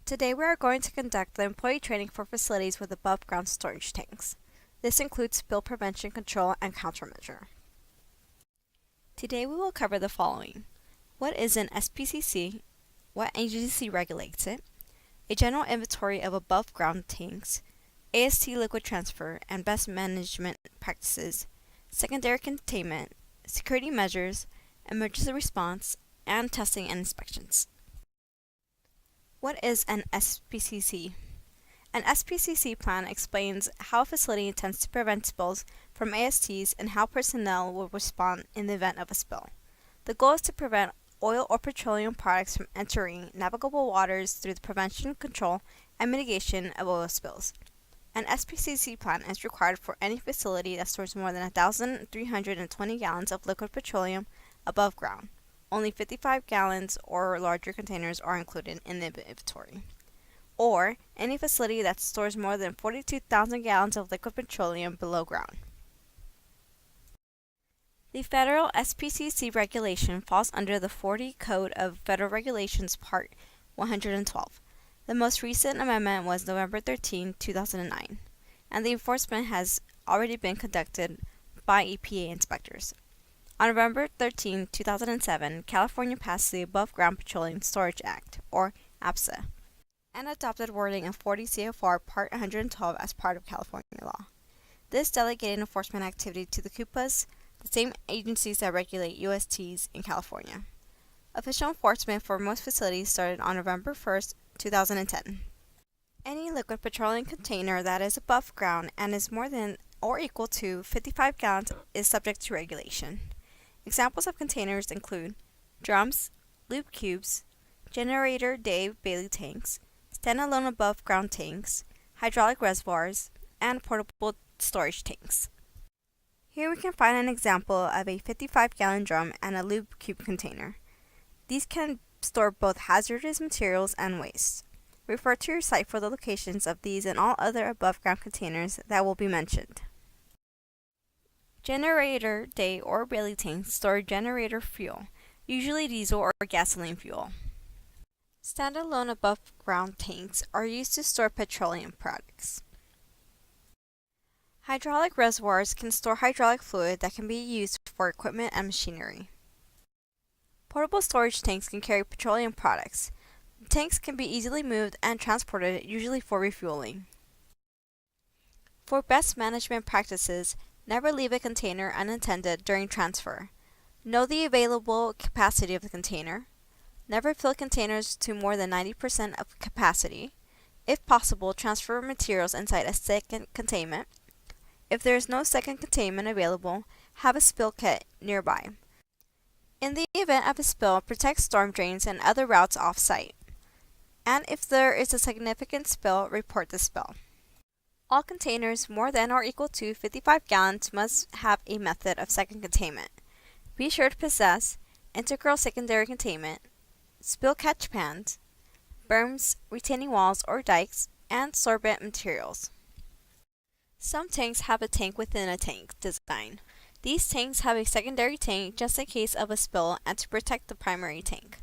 Today we are going to conduct the employee training for facilities with above-ground storage tanks. This includes spill prevention control and countermeasure. Today we will cover the following. What is an SPCC? What agency regulates it? A general inventory of above-ground tanks, AST liquid transfer and best management practices, secondary containment, security measures, emergency response, and testing and inspections. What is an SPCC? An SPCC plan explains how a facility intends to prevent spills from ASTs and how personnel will respond in the event of a spill. The goal is to prevent oil or petroleum products from entering navigable waters through the prevention, control, and mitigation of oil spills. An SPCC plan is required for any facility that stores more than 1,320 gallons of liquid petroleum above ground. Only 55 gallons or larger containers are included in the inventory. Or any facility that stores more than 42,000 gallons of liquid petroleum below ground. The federal SPCC regulation falls under the 40 Code of Federal Regulations Part 112. The most recent amendment was November 13, 2009, and the enforcement has already been conducted by EPA inspectors. On November 13, 2007, California passed the Above Ground Petroleum Storage Act, or APSA, and adopted wording of 40 CFR Part 112 as part of California law. This delegated enforcement activity to the CUPAs, the same agencies that regulate USTs in California. Official enforcement for most facilities started on November 1, 2010. Any liquid petroleum container that is above ground and is more than or equal to 55 gallons is subject to regulation. Examples of containers include drums, lube cubes, generator day Bailey tanks, standalone above ground tanks, hydraulic reservoirs, and portable storage tanks. Here we can find an example of a 55-gallon drum and a lube cube container. These can store both hazardous materials and waste. Refer to your site for the locations of these and all other above-ground containers that will be mentioned. Generator day or Bailey tanks store generator fuel, usually diesel or gasoline fuel. Standalone above-ground tanks are used to store petroleum products. Hydraulic reservoirs can store hydraulic fluid that can be used for equipment and machinery. Portable storage tanks can carry petroleum products. The tanks can be easily moved and transported, usually for refueling. For best management practices, never leave a container unattended during transfer. Know the available capacity of the container. Never fill containers to more than 90% of capacity. If possible, transfer materials inside a second containment. If there is no second containment available, have a spill kit nearby. In the event of a spill, protect storm drains and other routes off-site. And if there is a significant spill, report the spill. All containers more than or equal to 55 gallons must have a method of second containment. Be sure to possess integral secondary containment, spill catch pans, berms, retaining walls or dikes, and sorbent materials. Some tanks have a tank within a tank design. These tanks have a secondary tank just in case of a spill and to protect the primary tank.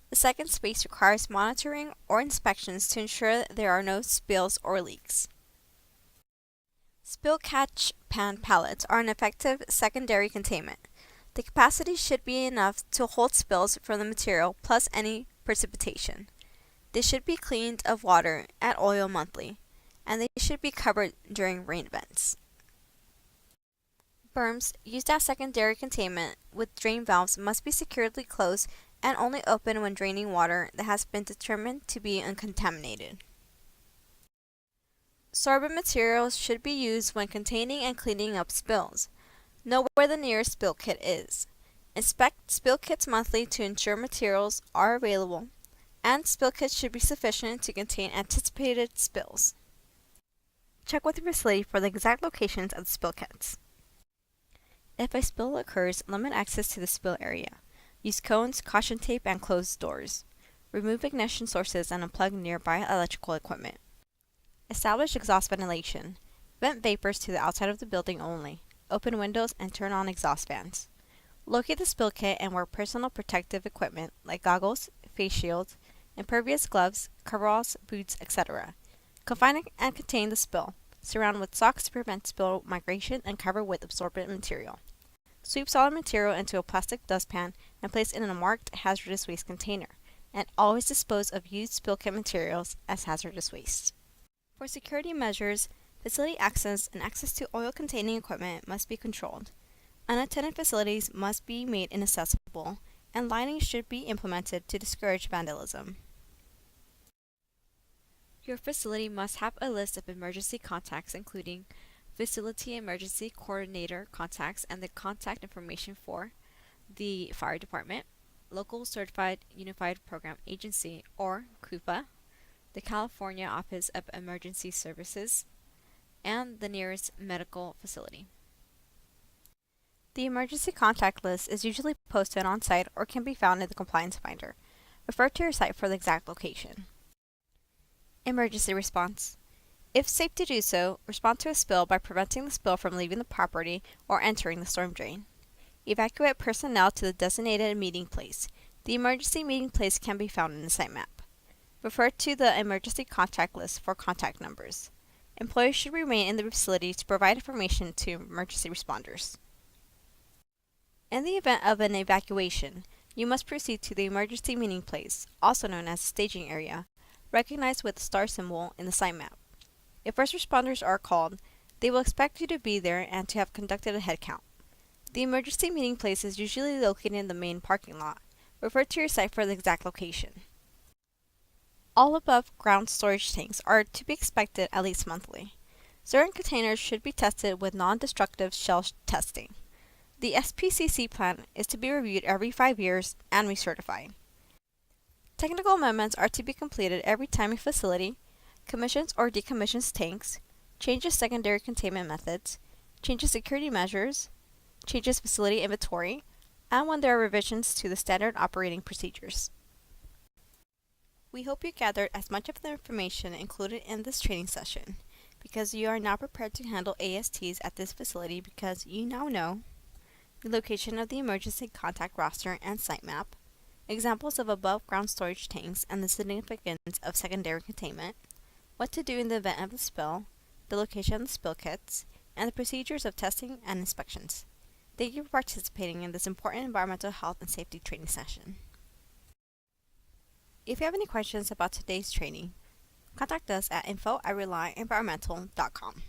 The second space requires monitoring or inspections to ensure there are no spills or leaks. Spill catch pan pallets are an effective secondary containment. The capacity should be enough to hold spills from the material plus any precipitation. They should be cleaned of water and oil monthly, and they should be covered during rain events. Berms used as secondary containment with drain valves must be securely closed and only open when draining water that has been determined to be uncontaminated. Sorbent materials should be used when containing and cleaning up spills. Know where the nearest spill kit is. Inspect spill kits monthly to ensure materials are available, and spill kits should be sufficient to contain anticipated spills. Check with your facility for the exact locations of the spill kits. If a spill occurs, limit access to the spill area. Use cones, caution tape, and closed doors. Remove ignition sources and unplug nearby electrical equipment. Establish exhaust ventilation. Vent vapors to the outside of the building only. Open windows and turn on exhaust fans. Locate the spill kit and wear personal protective equipment like goggles, face shields, impervious gloves, coveralls, boots, etc. Confine and contain the spill. Surround with socks to prevent spill migration and cover with absorbent material. Sweep solid material into a plastic dustpan and place it in a marked hazardous waste container, and always dispose of used spill kit materials as hazardous waste. For security measures, facility access and access to oil-containing equipment must be controlled. Unattended facilities must be made inaccessible, and lighting should be implemented to discourage vandalism. Your facility must have a list of emergency contacts including facility emergency coordinator contacts and the contact information for the fire department, local certified unified program agency or CUPA, the California Office of Emergency Services, and the nearest medical facility. The emergency contact list is usually posted on site or can be found in the compliance finder. Refer to your site for the exact location. Emergency response. If safe to do so, respond to a spill by preventing the spill from leaving the property or entering the storm drain. Evacuate personnel to the designated meeting place. The emergency meeting place can be found in the site map. Refer to the emergency contact list for contact numbers. Employees should remain in the facility to provide information to emergency responders. In the event of an evacuation, you must proceed to the emergency meeting place, also known as the staging area, recognized with the star symbol in the site map. If first responders are called, they will expect you to be there and to have conducted a head count. The emergency meeting place is usually located in the main parking lot. Refer to your site for the exact location. All above ground storage tanks are to be inspected at least monthly. Certain containers should be tested with non-destructive shell testing. The SPCC plan is to be reviewed every 5 years and recertified. Technical amendments are to be completed every time a facility commissions or decommissions tanks, changes secondary containment methods, changes security measures, changes facility inventory, and when there are revisions to the standard operating procedures. We hope you gathered as much of the information included in this training session because you are now prepared to handle ASTs at this facility because you now know the location of the emergency contact roster and site map, examples of above-ground storage tanks and the significance of secondary containment, what to do in the event of a spill, the location of the spill kits, and the procedures of testing and inspections. Thank you for participating in this important environmental health and safety training session. If you have any questions about today's training, contact us at info@relyenvironmental.com.